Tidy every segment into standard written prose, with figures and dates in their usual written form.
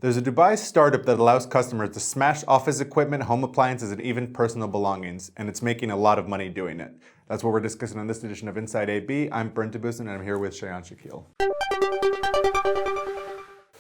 There's a Dubai startup that allows customers to smash office equipment, home appliances, and even personal belongings, and it's making a lot of money doing it. That's what we're discussing on this edition of Inside AB. I'm Brent Abussin, and I'm here with Shay Shakil.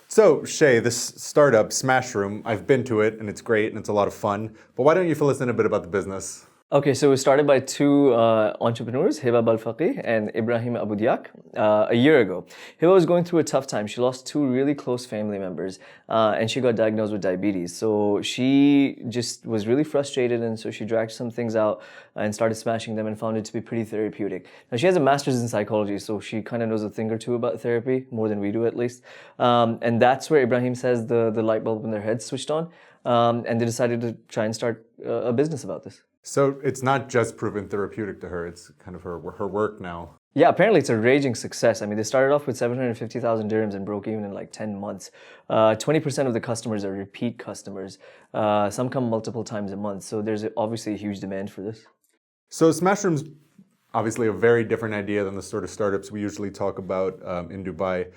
So, Shay, this startup, TheSmashRoom, I've been to it, and it's great, and it's a lot of fun. But why don't you fill us in a bit about the business? Okay, so it was started by two entrepreneurs, Hiba Balfaqih and Ibrahim Abudyak, a year ago. Hiba was going through a tough time. She lost two really close family members, and she got diagnosed with diabetes. So she just was really frustrated, and so she dragged some things out and started smashing them and found it to be pretty therapeutic. Now, she has a master's in psychology, so she kind of knows a thing or two about therapy, more than we do at least. And that's where Ibrahim says the light bulb in their head switched on, and they decided to try and start a business about this. So it's not just proven therapeutic to her, it's kind of her work now. Yeah, apparently it's a raging success. I mean, they started off with 750,000 dirhams and broke even in like 10 months. 20% of the customers are repeat customers. Some come multiple times a month. So there's obviously a huge demand for this. So TheSmashRoom's obviously a very different idea than the sort of startups we usually talk about in Dubai.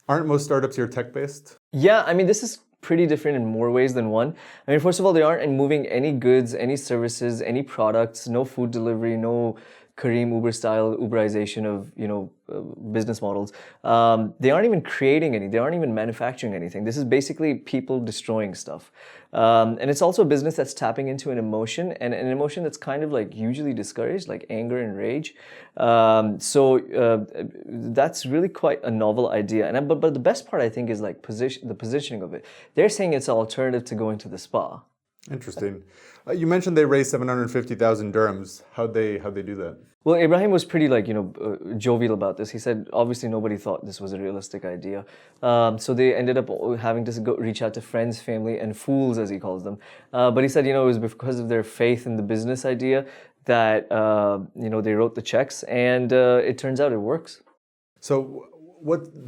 Aren't most startups here tech-based? Yeah, I mean, this is pretty different in more ways than one. I mean, first of all, they aren't moving any goods, any services, any products, no food delivery, no Kareem Uber style Uberization of, business models. They aren't even creating any, they aren't even manufacturing anything. This is basically people destroying stuff. And it's also a business that's tapping into an emotion, and an emotion that's kind of like usually discouraged, like anger and rage. So that's really quite a novel idea. But the best part, I think, is like the positioning of it. They're saying it's an alternative to going to the spa. Interesting. You mentioned they raised 750,000 dirhams. How'd they do that? Well, Ibrahim was pretty jovial about this. He said, obviously nobody thought this was a realistic idea. So they ended up having to reach out to friends, family, and fools, as he calls them. But he said, it was because of their faith in the business idea that, they wrote the checks, and it turns out it works. So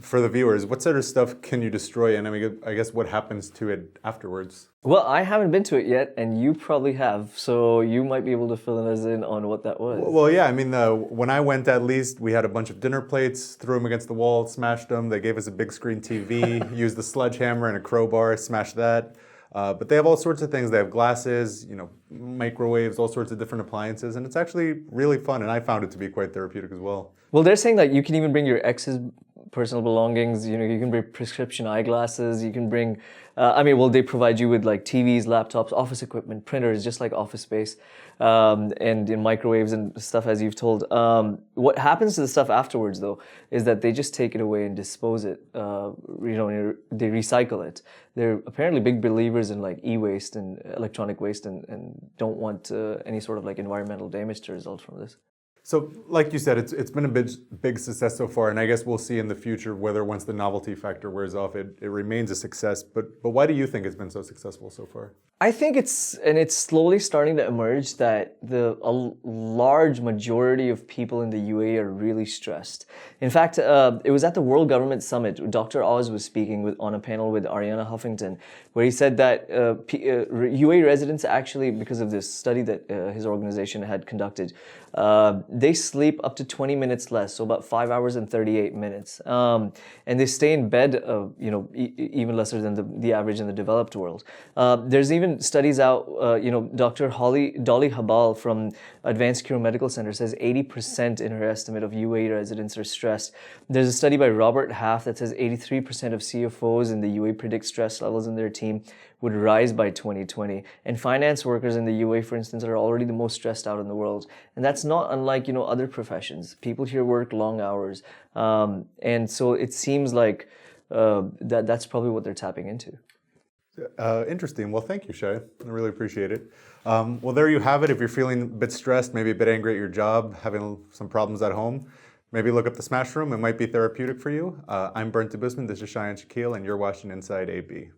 for the viewers, what sort of stuff can you destroy? And I guess what happens to it afterwards? Well, I haven't been to it yet, and you probably have, so you might be able to fill us in on what that was. Well, yeah, I mean, when I went, at least, we had a bunch of dinner plates, threw them against the wall, smashed them. They gave us a big screen TV, used the sledgehammer and a crowbar, smashed that. But they have all sorts of things. They have glasses, microwaves, all sorts of different appliances, and it's actually really fun, and I found it to be quite therapeutic as well. Well, they're saying that you can even bring your ex's personal belongings, you can bring prescription eyeglasses, you can bring, they provide you with like TVs, laptops, office equipment, printers, just like office space, and in microwaves and stuff, as you've told. What happens to the stuff afterwards, though, is that they just take it away and dispose it, they recycle it. They're apparently big believers in like e-waste and electronic waste and don't want any sort of like environmental damage to result from this. So, like you said, it's been a big success so far, and I guess we'll see in the future whether once the novelty factor wears off, it remains a success. But why do you think it's been so successful so far? I think it's slowly starting to emerge that a large majority of people in the UAE are really stressed. In fact, it was at the World Government Summit. Dr. Oz was speaking on a panel with Ariana Huffington, where he said that UAE residents actually, because of this study that his organization had conducted, they sleep up to 20 minutes less, so about 5 hours and 38 minutes. And they stay in bed, even lesser than the average in the developed world. There's even studies out, Dr. Dolly Habal from Advanced Cure Medical Center says 80% in her estimate of UAE residents are stressed. There's a study by Robert Half that says 83% of CFOs in the UAE predict stress levels in their team would rise by 2020. And finance workers in the UAE, for instance, are already the most stressed out in the world. And that's not unlike, other professions. People here work long hours. And so it seems like that's probably what they're tapping into. Interesting. Well, thank you, Shay. I really appreciate it. Well, there you have it. If you're feeling a bit stressed, maybe a bit angry at your job, having some problems at home, maybe look up TheSmashRoom. It might be therapeutic for you. I'm Brent Abussin. This is Shay Shakil, and you're watching Inside AB.